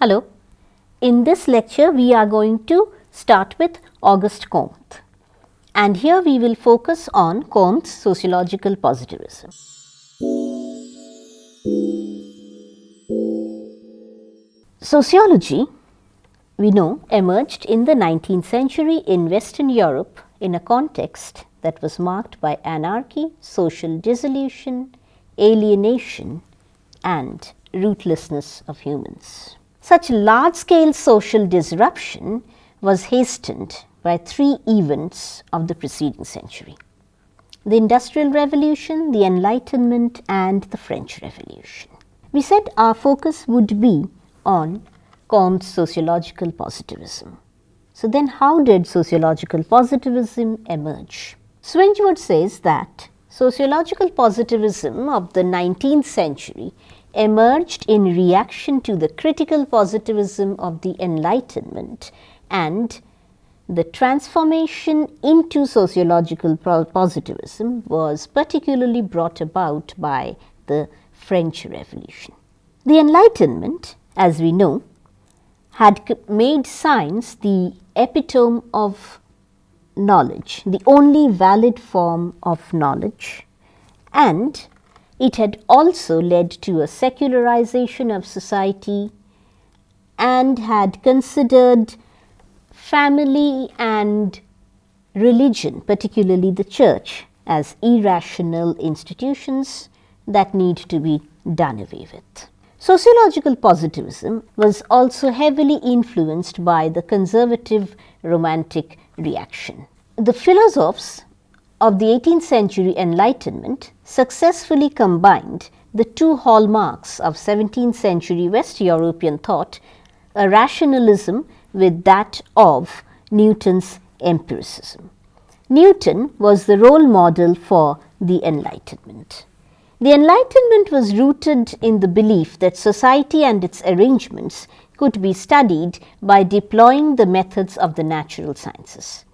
Hello. In this lecture, we are going to start with Auguste Comte, and here we will focus on Comte's sociological positivism. Sociology, we know, emerged in the 19th century in Western Europe in a context that was marked by anarchy, social dissolution, alienation, and rootlessness of humans. Such large-scale social disruption was hastened by three events of the preceding century: the Industrial Revolution, the Enlightenment, and the French Revolution. We said our focus would be on Comte's sociological positivism. So then how did sociological positivism emerge? Swingewood says that sociological positivism of the 19th century emerged in reaction to the critical positivism of the Enlightenment, and the transformation into sociological positivism was particularly brought about by the French Revolution. The Enlightenment, as we know, had made science the epitome of knowledge, the only valid form of knowledge, and it had also led to a secularization of society and had considered family and religion, particularly the church, as irrational institutions that need to be done away with. Sociological positivism was also heavily influenced by the conservative romantic reaction. The philosophers of the 18th century Enlightenment successfully combined the two hallmarks of 17th century West European thought, a rationalism with that of Newton's empiricism. Newton was the role model for the Enlightenment. The Enlightenment was rooted in the belief that society and its arrangements could be studied by deploying the methods of the natural sciences.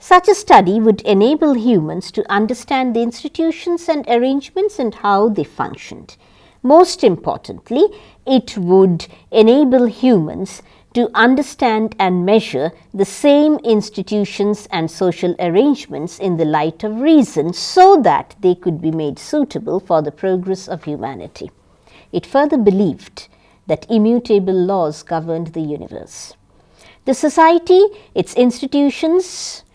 Such a study would enable humans to understand the institutions and arrangements and how they functioned. Most importantly, it would enable humans to understand and measure the same institutions and social arrangements in the light of reason, so that they could be made suitable for the progress of humanity. It further believed that immutable laws governed the universe. The society, its institutions,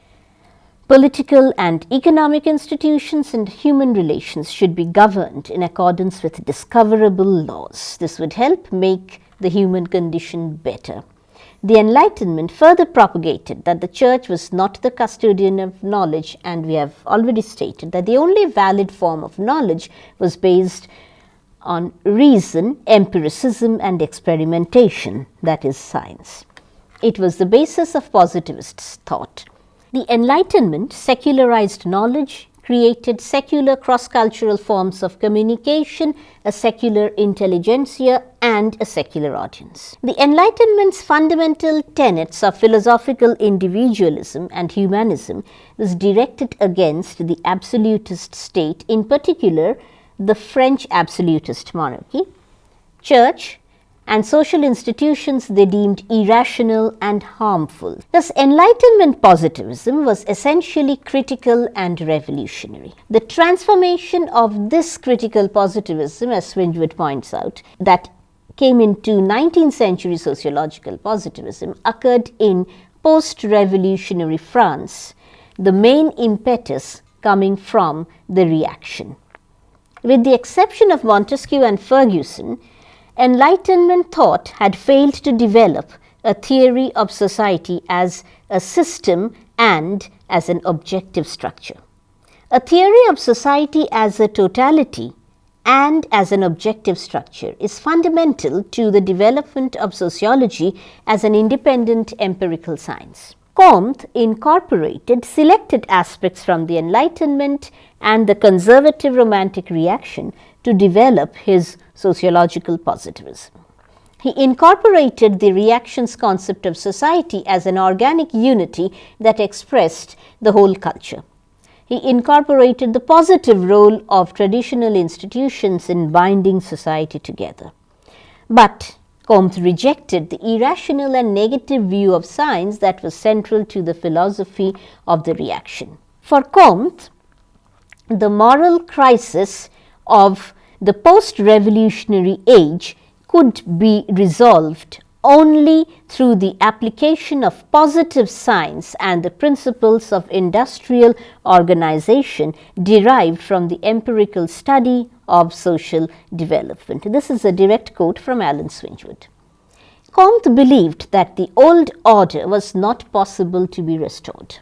political and economic institutions, and human relations should be governed in accordance with discoverable laws. This would help make the human condition better. The Enlightenment further propagated that the church was not the custodian of knowledge, and we have already stated that the only valid form of knowledge was based on reason, empiricism, and experimentation, that is, science. It was the basis of positivist thought. The Enlightenment secularized knowledge, created secular cross-cultural forms of communication, a secular intelligentsia, and a secular audience. The Enlightenment's fundamental tenets of philosophical individualism and humanism was directed against the absolutist state, in particular the French absolutist monarchy, church, and social institutions they deemed irrational and harmful. Thus, Enlightenment positivism was essentially critical and revolutionary. The transformation of this critical positivism, as Swingewood points out, that came into 19th century sociological positivism occurred in post-revolutionary France, the main impetus coming from the reaction. With the exception of Montesquieu and Ferguson, Enlightenment thought had failed to develop a theory of society as a system and as an objective structure. A theory of society as a totality and as an objective structure is fundamental to the development of sociology as an independent empirical science. Comte incorporated selected aspects from the Enlightenment and the conservative romantic reaction to develop his sociological positivism. He incorporated the reaction's concept of society as an organic unity that expressed the whole culture. He incorporated the positive role of traditional institutions in binding society together. But Comte rejected the irrational and negative view of science that was central to the philosophy of the reaction. For Comte, the moral crisis of the post-revolutionary age could be resolved only through the application of positive science and the principles of industrial organization derived from the empirical study of social development. This is a direct quote from Alan Swingewood. Comte believed that the old order was not possible to be restored.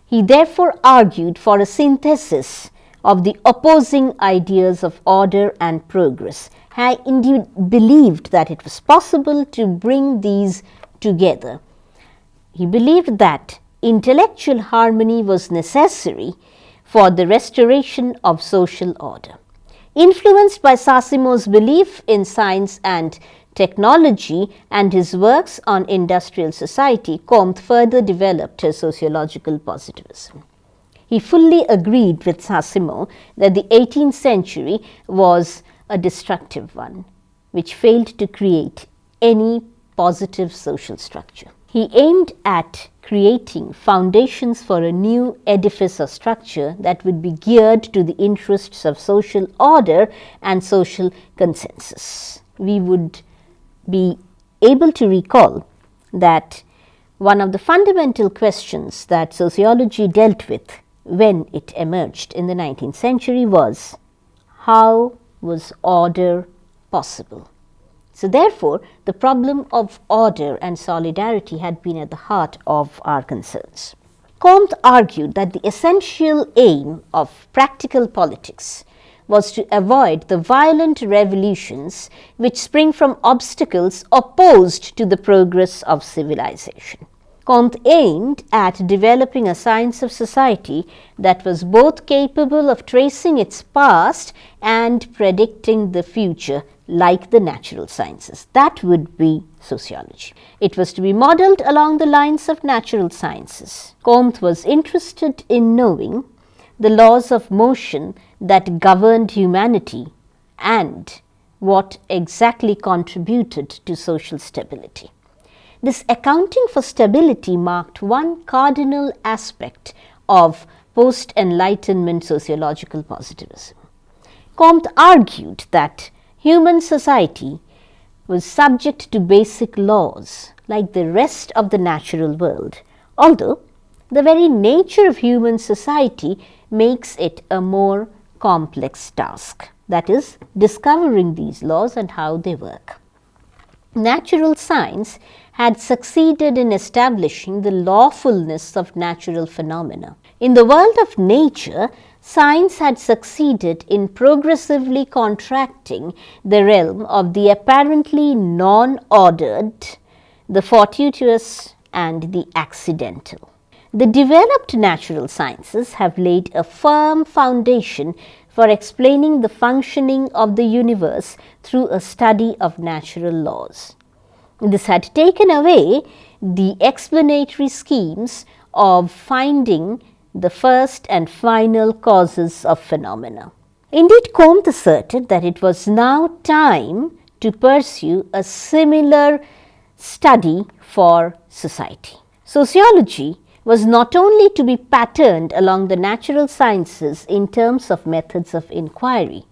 He therefore argued for a synthesis of the opposing ideas of order and progress. He indeed believed that it was possible to bring these together. He believed that intellectual harmony was necessary for the restoration of social order. Influenced by Saint-Simon's belief in science and technology and his works on industrial society, Comte further developed his sociological positivism. He fully agreed with Saint-Simon that the 18th century was a destructive one, which failed to create any positive social structure. He aimed at creating foundations for a new edifice or structure that would be geared to the interests of social order and social consensus. We would be able to recall that one of the fundamental questions that sociology dealt with when it emerged in the 19th century was, how was order possible? So therefore, the problem of order and solidarity had been at the heart of our concerns. Comte argued that the essential aim of practical politics was to avoid the violent revolutions which spring from obstacles opposed to the progress of civilization. Comte aimed at developing a science of society that was both capable of tracing its past and predicting the future, like the natural sciences. That would be sociology. It was to be modeled along the lines of natural sciences. Comte was interested in knowing the laws of motion that governed humanity and what exactly contributed to social stability. This accounting for stability marked one cardinal aspect of post-Enlightenment sociological positivism. Comte argued that human society was subject to basic laws like the rest of the natural world, although the very nature of human society makes it a more complex task, that is, discovering these laws and how they work. Natural science had succeeded in establishing the lawfulness of natural phenomena. In the world of nature, science had succeeded in progressively contracting the realm of the apparently non-ordered, the fortuitous, and the accidental. The developed natural sciences have laid a firm foundation for explaining the functioning of the universe through a study of natural laws. This had taken away the explanatory schemes of finding the first and final causes of phenomena. Indeed, Comte asserted that it was now time to pursue a similar study for society. Sociology was not only to be patterned along the natural sciences in terms of methods of inquiry,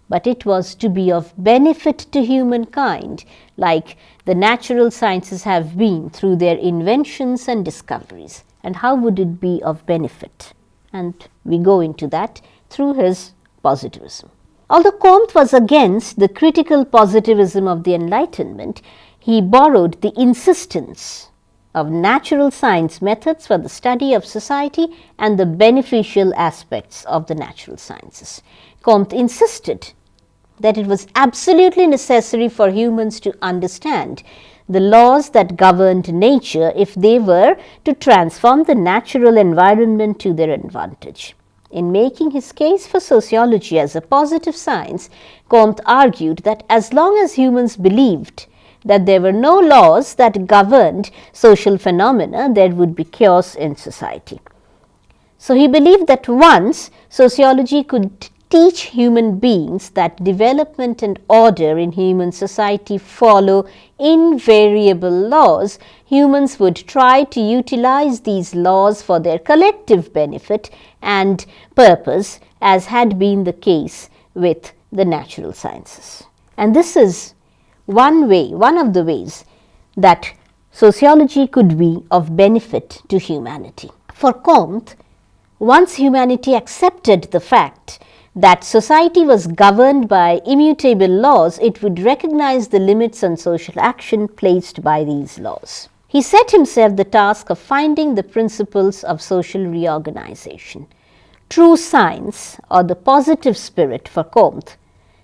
but it was to be of benefit to humankind, like the natural sciences have been through their inventions and discoveries. And how would it be of benefit? And we go into that through his positivism. Although Comte was against the critical positivism of the Enlightenment, he borrowed the insistence of natural science methods for the study of society and the beneficial aspects of the natural sciences. Comte insisted that it was absolutely necessary for humans to understand the laws that governed nature if they were to transform the natural environment to their advantage. In making his case for sociology as a positive science, Comte argued that as long as humans believed that there were no laws that governed social phenomena, there would be chaos in society. So he believed that once sociology could teach human beings that development and order in human society follow invariable laws, humans would try to utilize these laws for their collective benefit and purpose, as had been the case with the natural sciences. And this is one of the ways that sociology could be of benefit to humanity. For Comte, once humanity accepted the fact that society was governed by immutable laws, it would recognize the limits on social action placed by these laws. He set himself the task of finding the principles of social reorganization. True science, or the positive spirit for Comte,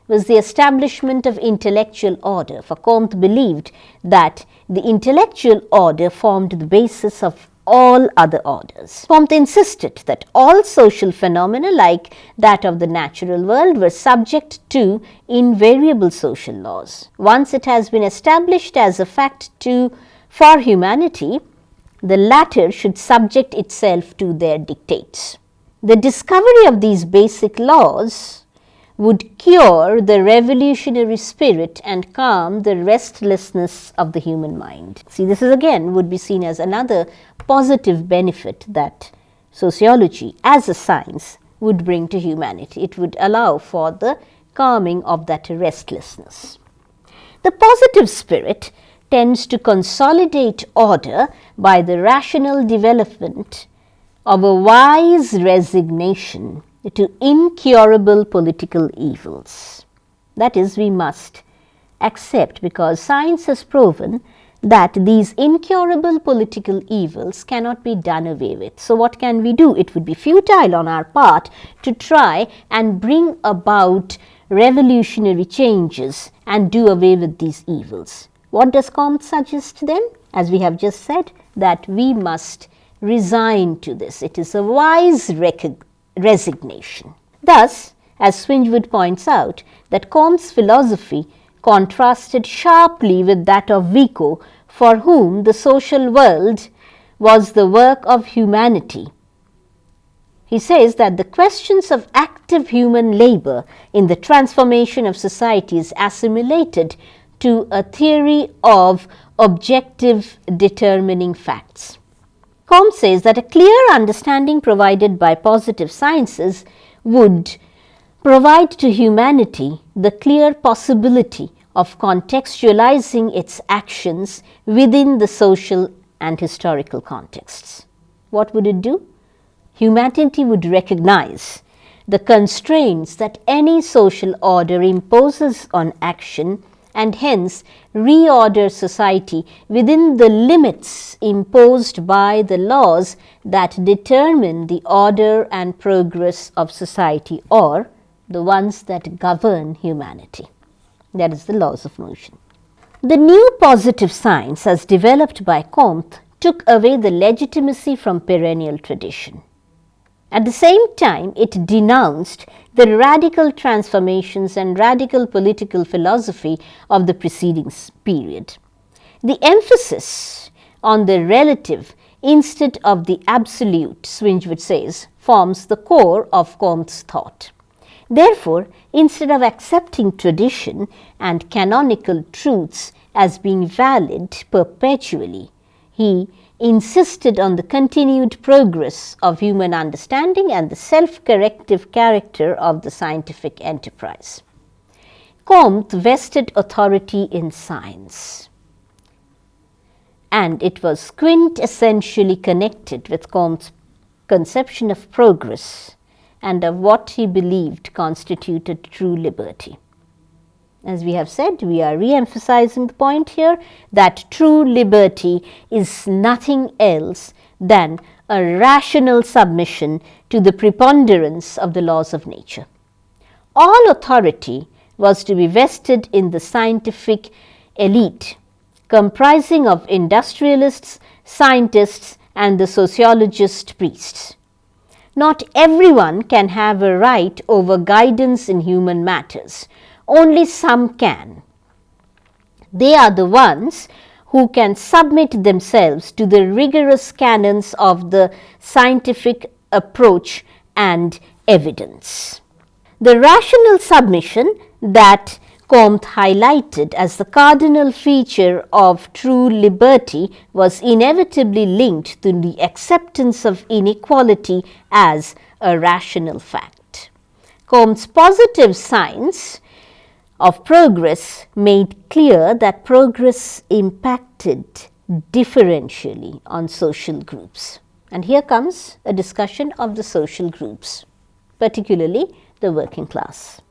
was the establishment of intellectual order, for Comte believed that the intellectual order formed the basis of all other orders. Comte insisted that all social phenomena, like that of the natural world, were subject to invariable social laws. Once it has been established as a fact for humanity, the latter should subject itself to their dictates. The discovery of these basic laws would cure the revolutionary spirit and calm the restlessness of the human mind. See, this is again would be seen as another positive benefit that sociology as a science would bring to humanity. It would allow for the calming of that restlessness. The positive spirit tends to consolidate order by the rational development of a wise resignation to incurable political evils. That is, we must accept, because science has proven that these incurable political evils cannot be done away with. So what can we do? It would be futile on our part to try and bring about revolutionary changes and do away with these evils. What does Comte suggest then? As we have just said, that we must resign to this. It is a wise resignation. Thus, as Swingewood points out, that Comte's philosophy contrasted sharply with that of Vico, for whom the social world was the work of humanity. He says that the questions of active human labor in the transformation of society is assimilated to a theory of objective determining facts. Comte says that a clear understanding provided by positive sciences would provide to humanity the clear possibility of contextualizing its actions within the social and historical contexts. What would it do? Humanity would recognize the constraints that any social order imposes on action, and hence reorder society within the limits imposed by the laws that determine the order and progress of society, or the ones that govern humanity. That is the laws of motion. The new positive science, as developed by Comte, took away the legitimacy from perennial tradition. At the same time, it denounced the radical transformations and radical political philosophy of the preceding period. The emphasis on the relative instead of the absolute, Swingewood says, forms the core of Comte's thought. Therefore, instead of accepting tradition and canonical truths as being valid perpetually, he insisted on the continued progress of human understanding and the self-corrective character of the scientific enterprise. Comte vested authority in science, and it was quintessentially connected with Comte's conception of progress and of what he believed constituted true liberty. As we have said, we are re-emphasizing the point here that true liberty is nothing else than a rational submission to the preponderance of the laws of nature. All authority was to be vested in the scientific elite, comprising of industrialists, scientists, and the sociologist priests. Not everyone can have a right over guidance in human matters. Only some can. They are the ones who can submit themselves to the rigorous canons of the scientific approach and evidence. The rational submission that Comte highlighted as the cardinal feature of true liberty was inevitably linked to the acceptance of inequality as a rational fact. Comte's positive signs of progress made clear that progress impacted differentially on social groups. And here comes a discussion of the social groups, particularly the working class.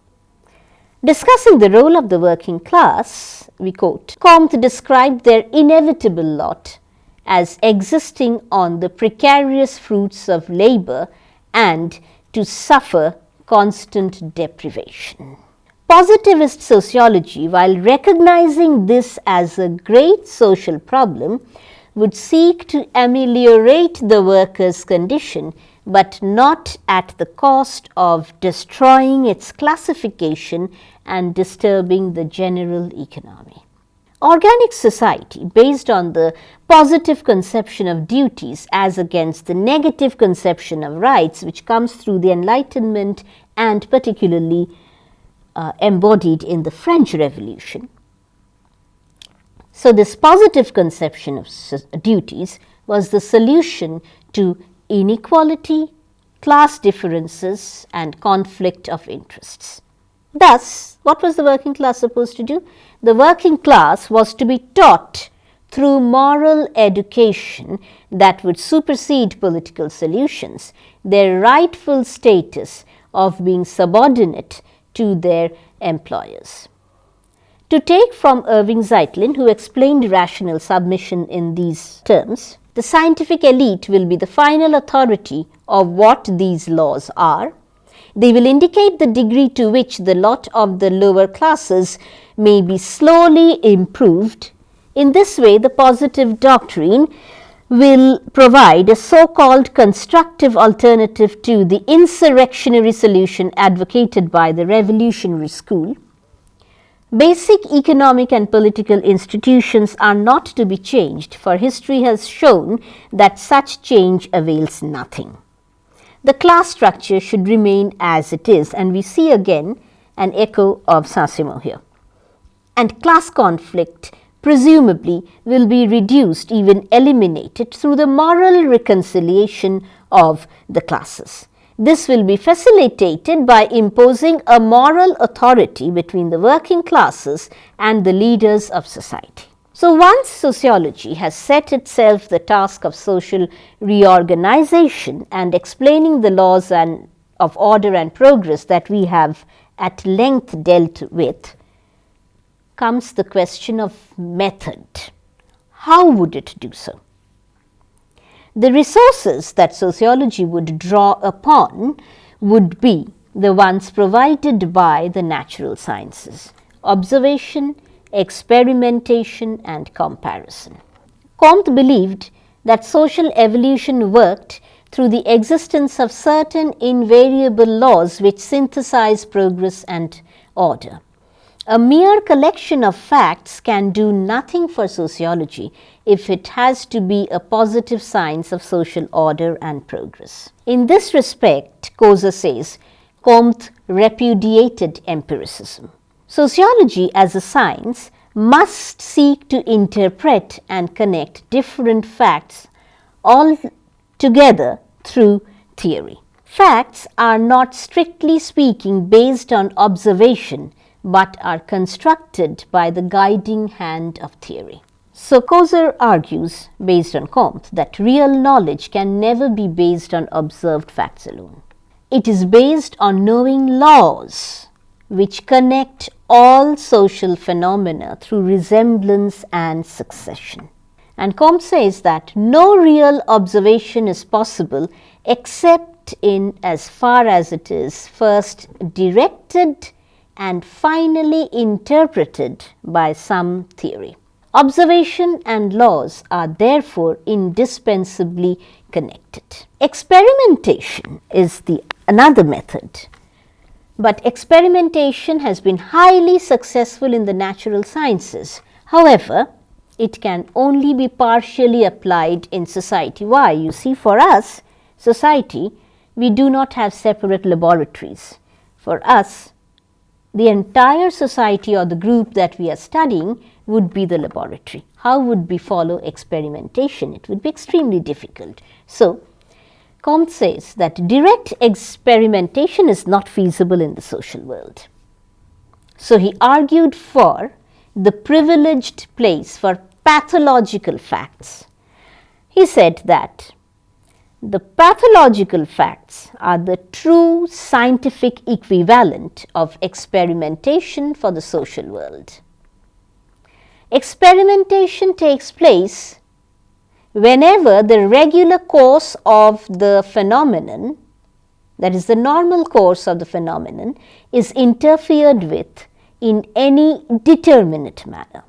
Discussing the role of the working class, we quote, Comte described their inevitable lot as existing on the precarious fruits of labor and to suffer constant deprivation. Positivist sociology, while recognizing this as a great social problem, would seek to ameliorate the workers' condition, but not at the cost of destroying its classification and disturbing the general economy. Organic society, based on the positive conception of duties as against the negative conception of rights, which comes through the Enlightenment and particularly embodied in the French Revolution. So, this positive conception of duties was the solution to inequality, class differences, and conflict of interests. Thus, what was the working class supposed to do? The working class was to be taught through moral education that would supersede political solutions their rightful status of being subordinate to their employers. To take from Irving Zeitlin, who explained rational submission in these terms, the scientific elite will be the final authority of what these laws are. They will indicate the degree to which the lot of the lower classes may be slowly improved. In this way, the positive doctrine will provide a so-called constructive alternative to the insurrectionary solution advocated by the revolutionary school. Basic economic and political institutions are not to be changed, for history has shown that such change avails nothing. The class structure should remain as it is, and we see again an echo of Saint-Simon here. And class conflict presumably will be reduced, even eliminated, through the moral reconciliation of the classes. This will be facilitated by imposing a moral authority between the working classes and the leaders of society. So, once sociology has set itself the task of social reorganization and explaining the laws of order and progress that we have at length dealt with, comes the question of method. How would it do so? The resources that sociology would draw upon would be the ones provided by the natural sciences: observation, experimentation, and comparison. Comte believed that social evolution worked through the existence of certain invariable laws which synthesize progress and order. A mere collection of facts can do nothing for sociology if it has to be a positive science of social order and progress. In this respect, Koser says, Comte repudiated empiricism. Sociology as a science must seek to interpret and connect different facts all together through theory. Facts are not strictly speaking based on observation, but are constructed by the guiding hand of theory. So, Koser argues, based on Comte, that real knowledge can never be based on observed facts alone. It is based on knowing laws which connect all social phenomena through resemblance and succession. And Comte says that no real observation is possible except in as far as it is first directed and finally interpreted by some theory. Observation and laws are therefore indispensably connected. Experimentation is another method, but experimentation has been highly successful in the natural sciences. However, it can only be partially applied in society. Why? You see, for us, society, we do not have separate laboratories. For us, the entire society or the group that we are studying would be the laboratory. How would we follow experimentation? It would be extremely difficult. So, Comte says that direct experimentation is not feasible in the social world. So, he argued for the privileged place for pathological facts. He said that the pathological facts are the true scientific equivalent of experimentation for the social world. Experimentation takes place whenever the regular course of the phenomenon, that is the normal course of the phenomenon, is interfered with in any determinate manner.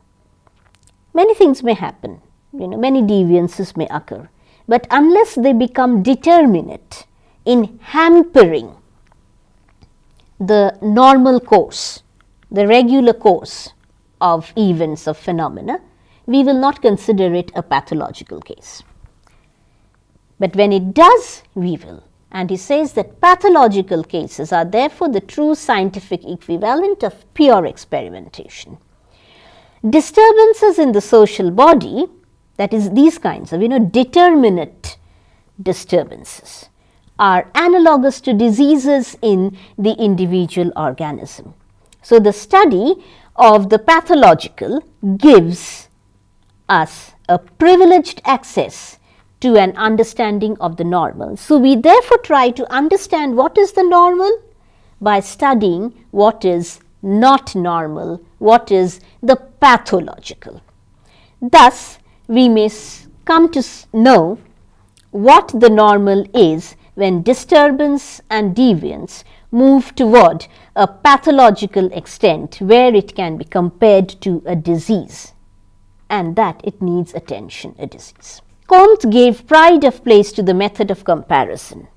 Many things may happen, many deviances may occur, but unless they become determinate in hampering the normal course, the regular course of events, of phenomena, we will not consider it a pathological case. But when it does, we will. And he says that pathological cases are therefore the true scientific equivalent of pure experimentation. Disturbances in the social body, that is these kinds of determinate disturbances, are analogous to diseases in the individual organism. So, the study of the pathological gives us a privileged access to an understanding of the normal. So, we therefore try to understand what is the normal by studying what is not normal, what is the pathological. Thus, we may come to know what the normal is when disturbance and deviance move toward a pathological extent where it can be compared to a disease, and that it needs attention, a disease. Comte gave pride of place to the method of comparison.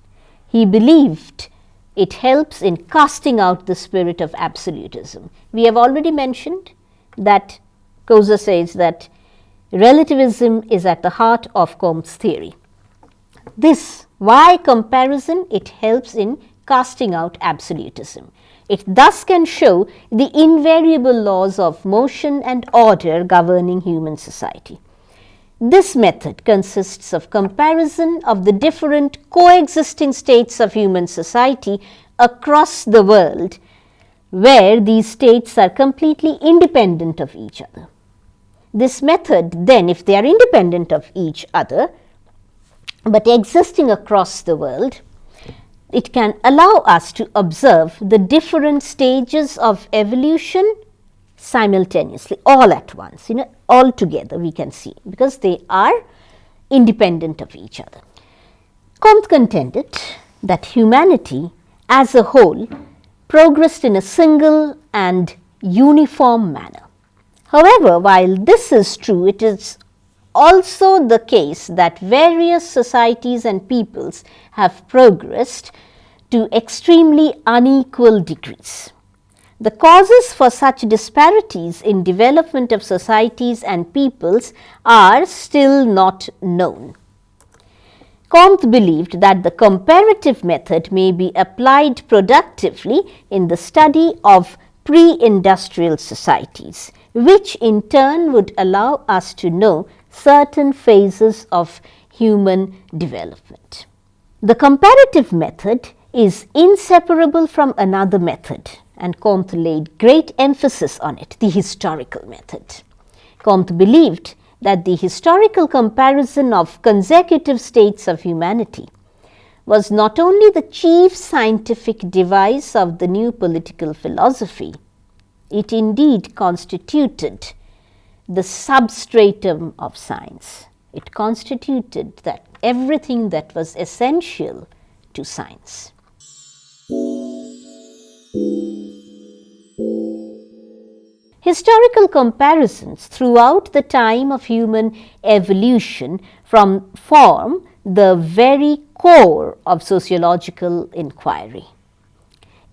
He believed it helps in casting out the spirit of absolutism. We have already mentioned that Coase says that relativism is at the heart of Comte's theory. Why comparison? It helps in casting out absolutism. It thus can show the invariable laws of motion and order governing human society. This method consists of comparison of the different coexisting states of human society across the world, where these states are completely independent of each other. This method then, if they are independent of each other but existing across the world, it can allow us to observe the different stages of evolution simultaneously, all at once, all together we can see, because they are independent of each other. Comte contended that humanity as a whole progressed in a single and uniform manner. However, while this is true, it is also the case that various societies and peoples have progressed to extremely unequal degrees. The causes for such disparities in development of societies and peoples are still not known. Comte believed that the comparative method may be applied productively in the study of pre-industrial societies, which in turn would allow us to know certain phases of human development. The comparative method is inseparable from another method, and Comte laid great emphasis on it, the historical method. Comte believed that the historical comparison of consecutive states of humanity was not only the chief scientific device of the new political philosophy, it indeed constituted the substratum of science. It constituted that everything that was essential to science. Historical comparisons throughout the time of human evolution form the very core of sociological inquiry.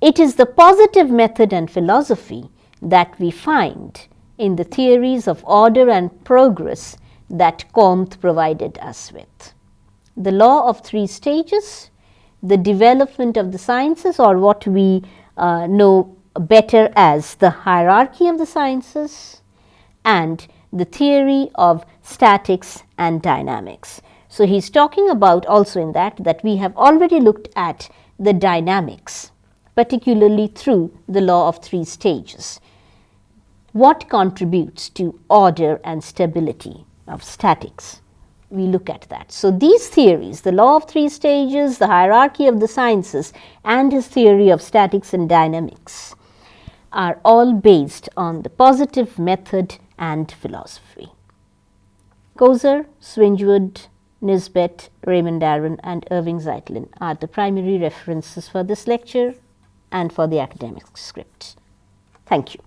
It is the positive method and philosophy that we find in the theories of order and progress that Comte provided us with. The law of three stages, the development of the sciences, or what we know better as the hierarchy of the sciences and the theory of statics and dynamics. So, he is talking about also in that we have already looked at the dynamics, particularly through the law of three stages. What contributes to order and stability of statics? We look at that. So, these theories, the law of three stages, the hierarchy of the sciences, and his theory of statics and dynamics are all based on the positive method and philosophy. Koser, Swingewood, Nisbet, Raymond Aron, and Irving Zeitlin are the primary references for this lecture and for the academic script. Thank you.